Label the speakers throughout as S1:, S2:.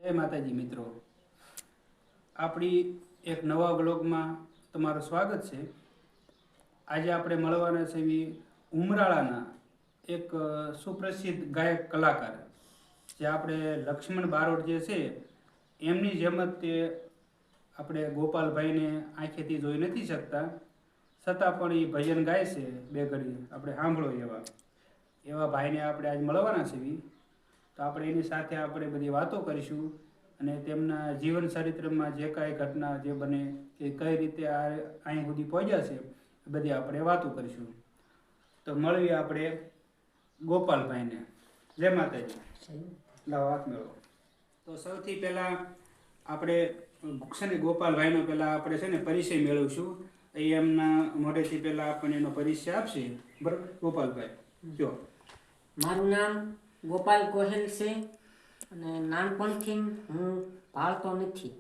S1: જય માતાજી મિત્રો, આપણી એક નવા બ્લોગમાં તમારું સ્વાગત છે. આજે આપણે મળવાના છે એવી ઉમરાળાના એક સુપ્રસિદ્ધ ગાયક કલાકાર, જે આપણે લક્ષ્મણ બારોટ જે છે એમની જેમ જ તે આપણે ગોપાલભાઈને આંખેથી જોઈ નથી શકતા, છતાં પણ એ ભજન ગાય છે. બે ઘડી આપણે સાંભળો એવા ભાઈને આપણે આજ મળવાના છીએ. તો આપણે એની સાથે આપણે બધી વાતો કરીશું અને તેમના જીવન ચરિત્રમાં જે કાંઈ ઘટના જે બને કે કઈ રીતે આ અહીં સુધી પહોંચ્યા છે એ બધી આપણે વાતો કરીશું. તો મળીએ આપણે ગોપાલભાઈને. જય માતાજી. લાવો વાત મેળવો. તો સૌથી પહેલાં આપણે છે ને ગોપાલભાઈનો પહેલાં આપણે છે ને પરિચય મેળવીશું. એ એમના મોઢેથી પહેલાં આપણને એનો પરિચય આપશે. બરાબર ગોપાલભાઈ, જો.
S2: મારું નામ ગોપાલ ગોહિલ છે અને નાનપણથી હું ભાળતો નથી.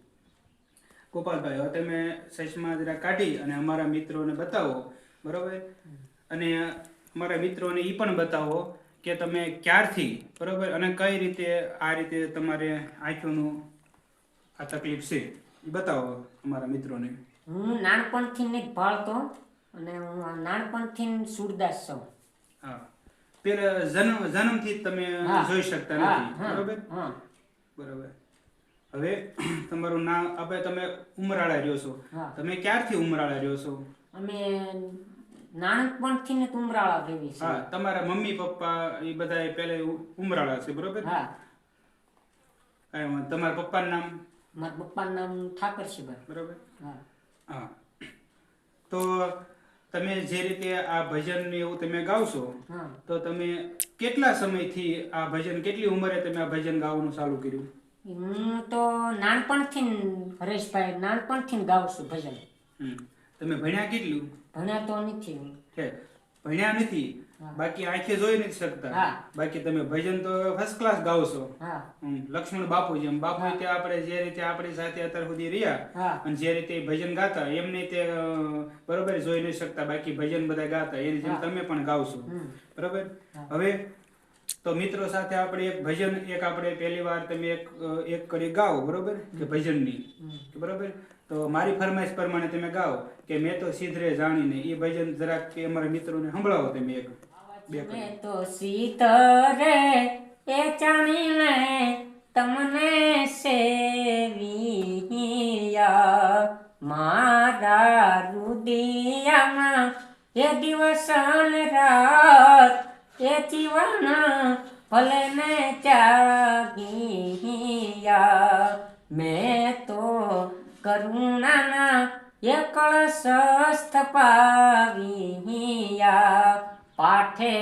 S1: ગોપાલભાઈ, હવે તમે ચશ્મા જરા કાઢી અને અમારા મિત્રોને બતાવો, બરાબર? અને અમારા મિત્રોને એ પણ બતાવો કે તમે ક્યારથી, બરાબર, અને કઈ રીતે આ રીતે તમારે આંખોનું આ તકલીફ છે એ બતાવો અમારા મિત્રોને.
S2: હું નાનપણથી નથી ભાળતો અને હું નાનપણથી સુરદાસ છું.
S1: હા, પેલા જન્મથી તમે જોઈ શકતા નથી, બરાબર? બરાબર. હવે તમારું નામ આપણે, તમે ઉમરાળા રહ્યો છો. તમે ક્યારથી ઉમરાળા રહ્યો છો?
S2: અમે નાનપણથી ને ઉમરાળા રહેવી છે.
S1: હા, તમારા મમ્મી પપ્પા એ બધા પહેલા ઉમરાળા છે, બરોબર?
S2: હા.
S1: તમારા પપ્પાનું નામ?
S2: મારા પપ્પાનું નામ ઠાકરસિંહભાઈ.
S1: બરોબર.
S2: હા.
S1: હા. તો તમે જે રીતે આ ભજન ને એવું તમે ગાવશો, તો તમે કેટલા સમયથી આ ભજન, કેટલી ઉંમરે તમે આ ભજન ગાવાનું ચાલુ કર્યું?
S2: હું તો નાનપણથી હરેશભાઈ નાનપણથી ગાઉં છું ભજન.
S1: તમે ભણ્યા કેટલું?
S2: ભણ્યા તો નથી.
S1: છે ભણ્યા નથી, બાકી આંખે જોઈ નથી શકતા, બાકી તમે ભજન તો ફર્સ્ટ ક્લાસ ગાવ છો. લક્ષ્મણ બાપુ જેમ. બાપુ તે આપણે જે રીતે આપણી સાથે અત્યાર સુધી રહ્યા અને જે રીતે ભજન ગાતા એમને તે બરોબર જોઈ નથી શકતા, બાકી ભજન બધા ગાતા એની જેમ તમે પણ ગાવશો, બરોબર? હવે તો મિત્રો સાથે આપણે એક ભજન, એક આપણે પહેલી વાર તમે એક કરી ગાઓ, બરોબર, કે ભજનની, બરોબર? તો મારી ફરમાઈશ પ્રમાણે તમે ગાઓ કે મેં તો સીધરે જાણીને, એ ભજન જરાક કે અમારા મિત્રોને સંભળાવો તમે એક બે.
S2: મેં તો સીધરે એ જાણીને તમને સેવિયા, મારા રુદિયામાં એ દિવસ ને રાત એ જીવન ભલે ને જાગિયા, મેં તો કરુણાના એ કળશ સ્થપાવ્યા, પાઠે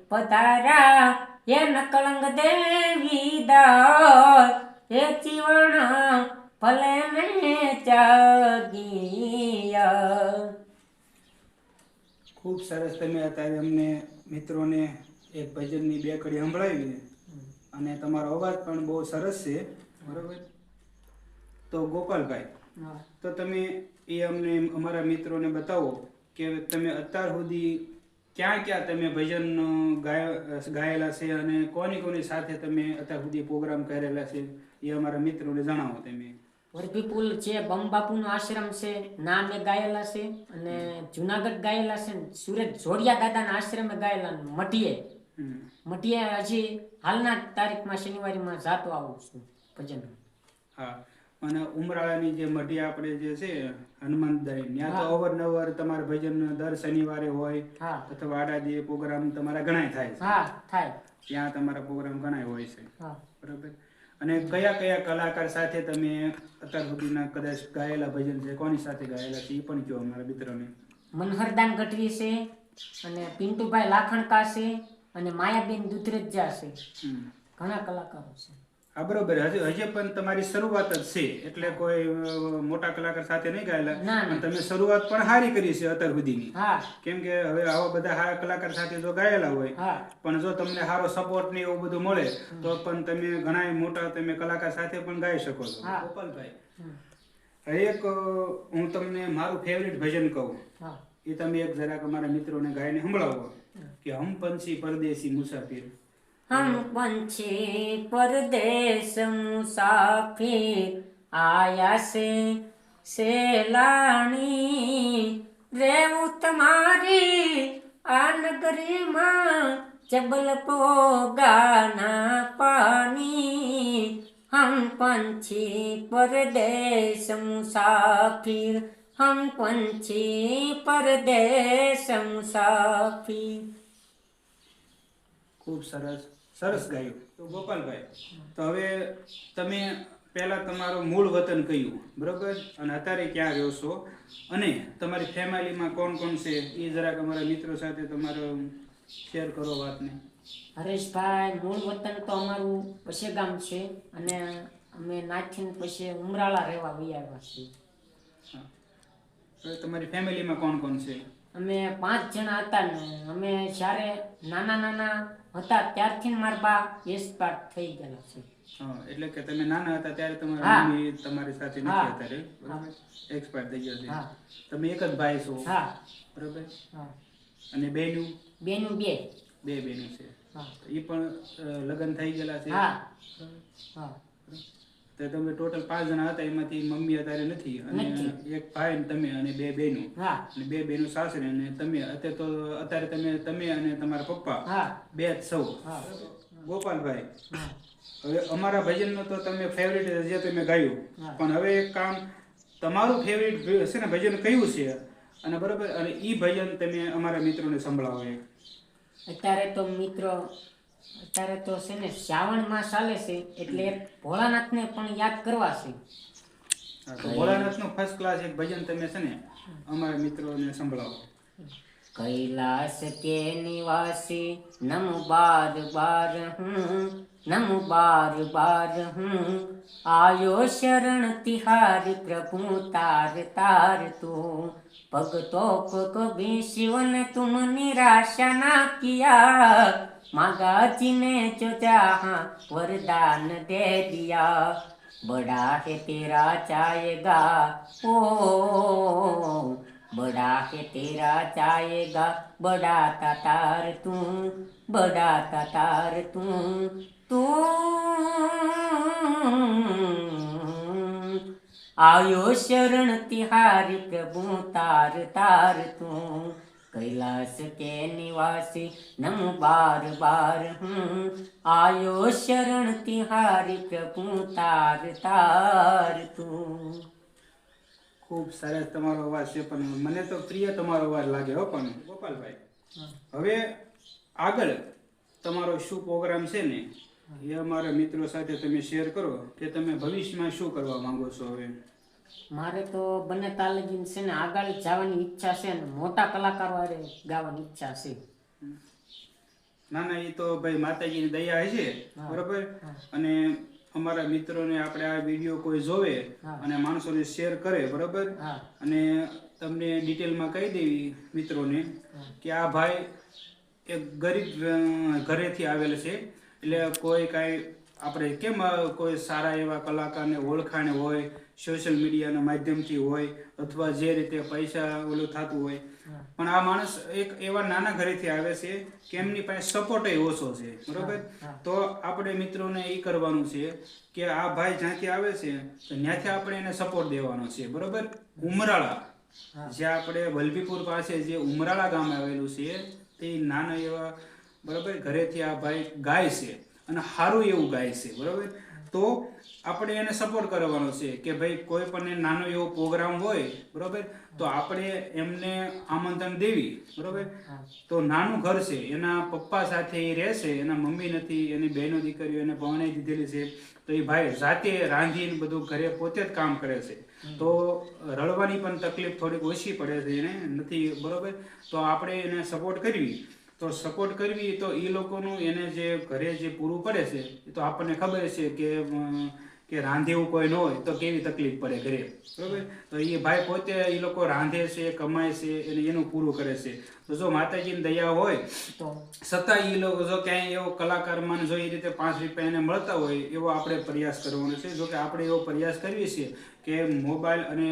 S2: પધારા એ નકલંગ દેવી દાસ એ જીવન ભલે ને જાગિયા.
S1: ખૂબ સરસ. તમે અત્યારે અમને મિત્રોને એક ભજનની બે કડી સંભળાવી અને તમારો અવાજ પણ બહુ સરસ છે, બરોબર? તો ગોપાલભાઈ, તો તમે એ અમને અમારા મિત્રોને બતાવો કે તમે અત્યાર સુધી ક્યાં ક્યાં તમે ભજન ગાયેલા છે અને કોની કોની સાથે તમે અત્યાર સુધી પ્રોગ્રામ કરેલા છે, એ અમારા મિત્રોને જણાવો તમે.
S2: વરભીપુલ છે, બમબાપુનો આશ્રમ છે, નામે ગાયેલા છે, અને જુનાગઢ ગાયેલા છે, સુરત જોડિયા દાદાના આશ્રમે ગાયેલા, મટીએ હજી હાલના તારીખમાં શનિવારીમાં જાતો આવું છું ભજન.
S1: હા, અને ઉમરાળાની જે મઢી આપણે જે છે હનુમાનદાઈ, ત્યાં તો અવારનવાર તમારે ભજન દર શનિવારે હોય અથવા આડાદીએ પ્રોગ્રામ તમારા ઘણાય થાય છે.
S2: થાય.
S1: ત્યાં તમારા પ્રોગ્રામ ઘણાય હોય છે, બરોબર? અને કયા કયા કલાકાર સાથે તમે અત્યાર સુધીના કદાચ ગાયેલા ભજન છે, કોની સાથે ગાયેલા છે એ પણ કહો અમારા મિત્રોને.
S2: મનહરદાન ગઢવી છે અને પિન્ટુભાઈ લાખણકા છે અને માયાબેન દુધરેજા છે. ઘણા કલાકારો છે.
S1: હા, બરોબર. હજી પણ તમારી શરૂઆત જ છે, એટલે કોઈ મોટા કલાકાર સાથે નહીં ગાયેલા, પણ તમે શરૂઆત પણ સારી કરી છે અત્યાર સુધીની. કેમ કે હવે આવા બધા સારા કલાકાર સાથે જો ગાયેલા હોય, પણ જો તમને સારો સપોર્ટ ને એવું બધું મળે તો પણ તમે ઘણા મોટા તમે કલાકાર સાથે પણ ગાઈ શકો છો. ગોપાલભાઈ, એક હું તમને મારું ફેવરિટ ભજન કહું, એ તમે એક જરાક અમારા મિત્રોને ગાઈને સંભળાવો કે હમ પંછી પરદેશી મુસાફિર.
S2: हम पंछी परदेश मुसाफिर आया सेलानी रेवू तुम्हारी आ नगरी मां जबल पोगाना पानी हम पंछी परदेश मुसाफिर हम पंछी परदेश मुसाफिर।
S1: ખૂબ સરસ ગાયું. તો ગોપાલભાઈ, તો હવે તમે પહેલા તમારું મૂળ વતન કયું, બરોબર, અને અત્યારે ક્યાં રહ્યો છો, અને તમારી ફેમિલીમાં કોણ કોણ છે એ જરાક અમારા મિત્રો સાથે તમારો શેર કરો વાતને.
S2: હરેશભાઈ, મૂળ વતન તો અમારું પશે ગામ છે અને અમે નાથીને પછી ઉમરાળા રહેવા આવ્યા છીએ.
S1: હા, હવે તમારી ફેમિલીમાં કોણ કોણ છે?
S2: અમે 5 જણા હતા ને અમે જ્યારે નાના હતા ત્યારથી મારા બા એક્સપાયર થઈ ગયેલા છે.
S1: હા, એટલે કે તમે નાના હતા ત્યારે તમારા મમ્મી તમારી સાથે નથી અત્યારે, બરોબર, એક્સપાયર થઈ ગયા છે. તમે એક જ ભાઈ છો, બરોબર, અને બેનું બે બેનું છે, એ પણ લગ્ન થઈ ગયેલા છે. તો તમે ટોટલ 5 જણા હતા, એમાંથી મમ્મી અત્યારે નથી, અને એક ભાઈ તમે અને 2 બહેનો, અને 2 બહેનો સાસરે, અને તમે અત્યારે તમે અને તમારા પપ્પા બે જ સૌ. ગોપાલભાઈ, હવે અમારા ભજનનો તો તમે ફેવરિટ જે તમે ગાયું, પણ હવે એક કામ, તમારું ફેવરિટ છે ને ભજન કયું છે, અને બરોબર, અને ઈ ભજન તમે અમારા મિત્રોને સંભળાવો.
S2: અત્યારે તો છે ને શ્રાવણ માસ ચાલે છે એટલે ભોળાનાથને પણ યાદ કરવા છે.
S1: ભોળાનાથનું ફર્સ્ટ ક્લાસ એક ભજન તમે છે ને અમારા મિત્રોને સંભળાવો.
S2: कैलाश के निवासी नमो बार बार हूँ आयो शरण तिहारी प्रभु तार तार तू भक्तों को कभी शिवन तुम निराशा ना किया मांगा जिने जो चाहा वरदान दे दिया बड़ा है तेरा चाहेगा ओ बड़ा है तेरा चाहेगा बड़ा तातार तू आयो शरण तिहारी प्रभु तार तार तू कैलाश के निवासी नमो बार बार हूँ आयो शरण तिहारी प्रभु तार तार तू.
S1: ખૂબ સરસ તમારો અવાજ છે, પણ મને તો પ્રિય તમારો અવાજ લાગે હો. પણ ગોપાલભાઈ, હવે આગળ તમારો શું પ્રોગ્રામ છે ને એ અમારા મિત્રો સાથે તમે શેર કરો કે તમે ભવિષ્યમાં શું કરવા માંગો છો. હવે
S2: મારે તો બંને તાલગીન છે ને આગળ જવાની ઈચ્છા છે ને મોટા કલાકારો હારે ગાવાની ઈચ્છા છે.
S1: ના ના, એ તો ભાઈ માતાજીની દયા છે, બરોબર, અને અમારા મિત્રોને આપણે આ વિડીયો કોઈ જોવે અને માણસોને શેર કરે, બરોબર, અને તમને ડિટેલમાં કહી દેવી મિત્રોને કે આ ભાઈ એક ગરીબ ઘરેથી આવેલ છે, એટલે કોઈ કાંઈ આપણે કેમ કોઈ સારા એવા કલાકારને ઓળખાણ હોય, સોશિયલ મીડિયાના માધ્યમથી હોય, અથવા જે રીતે પૈસા ઓલું થતું હોય, પણ આ માણસ એક એવા નાના ઘરેથી આવે છે કે એમની પાસે સપોર્ટ ઓછો છે, બરોબર. તો આપણે મિત્રોને એ કરવાનું છે કે આ ભાઈ જ્યાંથી આવે છે તો ત્યાંથી આપણે એને સપોર્ટ દેવાનો છે, બરોબર. ઉમરાળા, જે આપણે વલભીપુર પાસે જે ઉમરાળા ગામ આવેલું છે, તે નાના એવા, બરોબર, ઘરેથી આ ભાઈ ગાય છે અને સારું એવું ગાય છે, બરોબર. તો આપણે એને સપોર્ટ કરવાનો છે કે ભાઈ કોઈ પણ નાનો એવો પ્રોગ્રામ હોય, બરોબર, તો આપણે એમને આમંત્રણ દેવી, બરોબર. તો નાનું ઘર છે, એના પપ્પા સાથે એ રહેશે, એના મમ્મી નથી, એની બહેનો દીકરીઓ એને પરણાઈ દીધેલી છે, તો એ ભાઈ જાતે રાંધીને બધું ઘરે પોતે જ કામ કરે છે, તો રડવાની પણ તકલીફ થોડીક ઓછી પડે છે એને નથી, બરોબર. તો આપણે એને સપોર્ટ કરવી, તો સપોર્ટ કરવી તો એ લોકોનું એને જે ઘરે જે પૂરું પડે છે એ તો આપણને ખબર છે કે રાંધે એવું કોઈ ન હોય તો કેવી તકલીફ પડે ઘરે, બરોબર. તો એ ભાઈ પોતે એ લોકો રાંધે છે, કમાય છે, અને એનું પૂરું કરે છે. તો જો માતાજીની દયા હોય તો છતાં એ લોકો જો ક્યાંય એવો કલાકારમાં જો એ રીતે 5 રૂપિયા એને મળતા હોય એવો આપણે પ્રયાસ કરવાનો છે. જો કે આપણે એવો પ્રયાસ કરીએ છીએ કે મોબાઈલ અને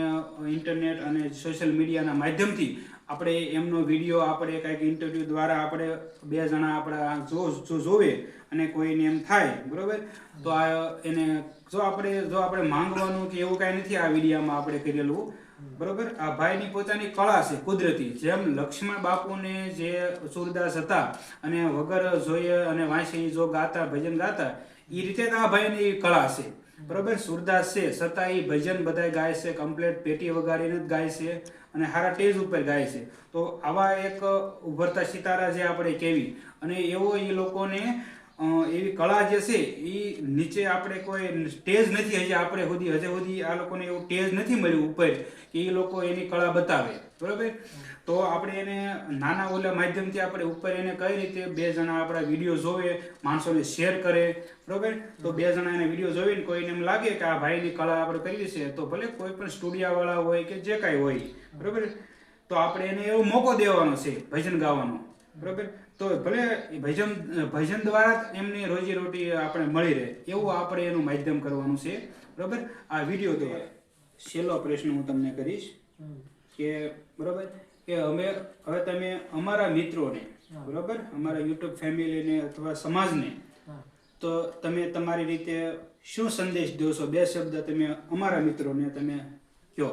S1: ઇન્ટરનેટ અને સોશિયલ મીડિયાના માધ્યમથી આપણે એમનો વિડીયો આપણે કંઈક ઇન્ટરવ્યૂ દ્વારા આપણે બે જણા આપણા જોવે અને કોઈને એમ થાય બરોબર, તો આ એને જો આપણે માંગવાનું કે એવું કાંઈ નથી આ વિડીયામાં આપણે કરેલું બરોબર. આ ભાઈની પોતાની કળા છે કુદરતી, જેમ લક્ષ્મણ બાપુને જે સુરદાસ હતા અને વગર જોઈએ અને વાંચી જો ગાતા ભજન ગાતા, એ રીતે આ ભાઈની કળા છે બરોબર. સુરદાસ છે છતાં એ ભજન બધા ગાય છે, કમ્પ્લીટ પેટી વગાડીને જ ગાય છે અને સારા સ્ટેજ ઉપર ગાય છે. તો આવા એક ઉભરતા સિતારા જે આપણે કેવી અને એવો એ લોકોને એવી કળા જે છે એ નીચે આપણે કોઈ સ્ટેજ નથી હજી આપણે સુધી આ લોકોને એવું સ્ટેજ નથી મળ્યું ઉપર કે એ લોકો એની કળા બતાવે બરોબર. તો આપણે એને નાના ઓલા માધ્યમથી આપણે ઉપર એને કઈ રીતે બે જણા આપણા વિડીયો જોવે, માણસોને શેર કરે બરોબર. તો બે જણા એને વિડીયો જોઈને કોઈને એમ લાગે કે આ ભાઈની કળા આપણે કરવી છે, તો ભલે કોઈ પણ સ્ટુડિયાવાળા હોય કે જે કાંઈ હોય બરોબર, તો આપણે એને એવો મોકો દેવાનો છે ભજન ગાવાનો બરોબર. તો ભલે ભજન દ્વારા જ એમની રોજીરોટી આપણે મળી રહે એવું આપણે એનું માધ્યમ કરવાનું છે બરોબર. આ વિડીયો તો છેલ્લો પ્રશ્ન હું તમને કરીશ કે બરોબર કે હવે તમે અમારા મિત્રોને બરોબર, અમારા યુટ્યુબ ફેમિલીને અથવા સમાજને તો તમે તમારી રીતે શું સંદેશ દોશો? બે શબ્દ તમે અમારા મિત્રોને તમે કહો.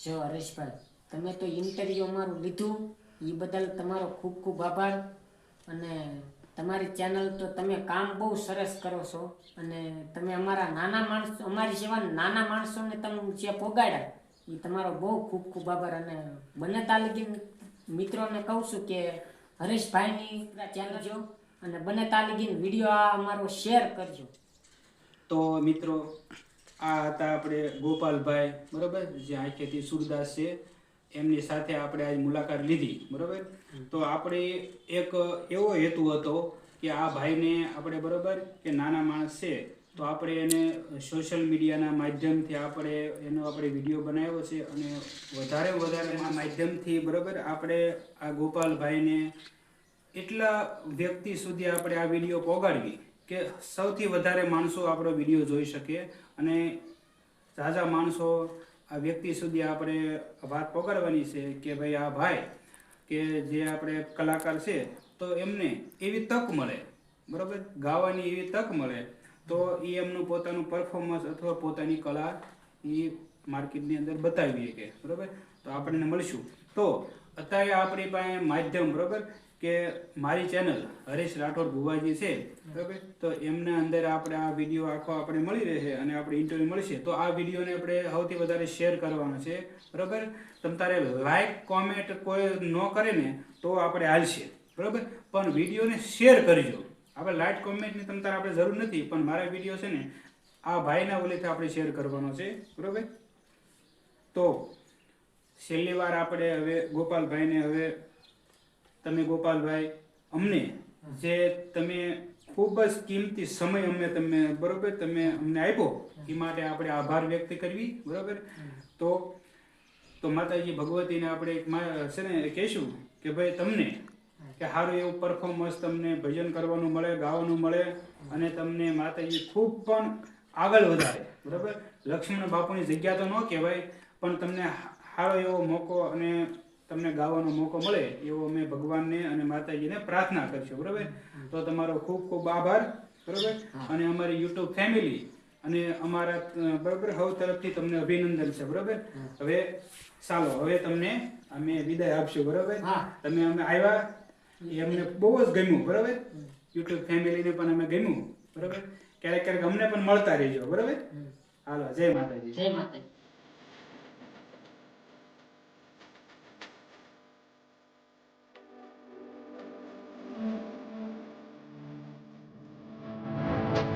S2: જો હરેશભાઈ, તમે તો ઇન્ટરવ્યુ અમારું લીધું એ બદલ તમારો ખૂબ ખૂબ આભાર. અને તમારી ચેનલ તો તમે કામ બહુ સરસ કરો છો અને તમે અમારી જેવા નાના માણસોને તમે જે પોગાડ્યા એ તમારો બહુ ખૂબ ખૂબ આભાર. અને બને તાલગી મિત્રોને કહું છું કે હરેશભાઈની ચેનલ જો અને બને તાલગી વિડીયો આ અમારો શેર કરજો.
S1: તો મિત્રો આ હતા આપણે ગોપાલભાઈ બરોબર, જે આંખેથી સુરદાસ છે, એમની સાથે આપણે આજ મુલાકાત લીધી બરોબર. તો આપણે એક એવો હેતુ હતો કે આ ભાઈને આપણે બરોબર કે નાના માણસ છે તો આપણે એને સોશિયલ મીડિયાના માધ્યમથી આપણે વિડીયો બનાવ્યો છે અને વધારે માધ્યમથી બરોબર આપણે આ ગોપાલભાઈને એટલા વ્યક્તિ સુધી આપણે આ વિડીયો પહોંચાડવી કે સૌથી વધારે માણસો આપણો વિડીયો જોઈ શકે અને ઝાઝા માણસો આ વ્યક્તિ સુધી આપણે વાત પકડવાની છે કે ભાઈ આ ભાઈ કે જે આપણે કલાકાર છે તો એમને એવી તક મળે બરાબર, ગાવાની એવી તક મળે તો એ એમનું પોતાનું પરફોર્મન્સ અથવા પોતાની કળા એ માર્કેટની અંદર બતાવી શકે બરાબર. તો આપણને મળશું. તો અત્યારે આપણી પાસે માધ્યમ બરાબર કે મારી ચેનલ હરેશ રાઠોડ ભુવાજી છે બરાબર, તો એમના અંદર આપણે આ વિડીયો આખો આપણે મળી રહેશે અને આપણે ઇન્ટરવ્યુ મળશે. તો આ વિડીયોને આપણે સૌથી વધારે શેર કરવાનો છે બરાબર. તમ તારે લાઈક કોમેન્ટ કોઈ ન કરે ને તો આપણે હાલશે બરાબર, પણ વિડીયોને શેર કરજો. આપણે લાઈક કોમેન્ટની તમ તારે આપણે જરૂર નથી, પણ મારા વિડીયો છે ને આ ભાઈના ઓલેથી આપણે શેર કરવાનો છે બરાબર. તો છેલ્લી વાર આપણે હવે ગોપાલભાઈને હવે તમે ગોપાલભાઈ અમને જે તમે ખૂબ જ કિંમતી સમય તમે બરોબર તમે અમને આપ્યો એ માટે આપણે આભાર વ્યક્ત કરવી બરોબર. તો માતાજી ભગવતીને આપણે છે ને કહેશું કે ભાઈ તમને કે સારું એવું પરફોર્મન્સ તમને ભજન કરવાનું મળે, ગાવાનું મળે અને તમને માતાજી ખૂબ પણ આગળ વધારે બરોબર. લક્ષ્મણ બાપુની જગ્યા તો ન કહેવાય, પણ તમને સારો એવો મોકો અને તમને ગાવાનો મોકો મળે એવો અમે ભગવાનને અને માતાજીને પ્રાર્થના કરશું બરોબર. તો તમારો ખૂબ ખૂબ આભાર બરોબર. અને અમારી યુટ્યુબ ફેમિલી અને અમારા બરોબર સૌ તરફથી તમને અભિનંદન છે બરોબર. હવે ચાલો હવે તમને અમે વિદાય આપશું બરોબર. તમે અમે આવ્યા એ અમને બહુ જ ગમ્યું બરોબર. યુટ્યુબ ફેમિલીને પણ અમે ગમ્યું બરોબર. ક્યારેક અમને પણ મળતા રહેજો બરોબર. હાલો, જય માતાજી.
S2: જય માતાજી.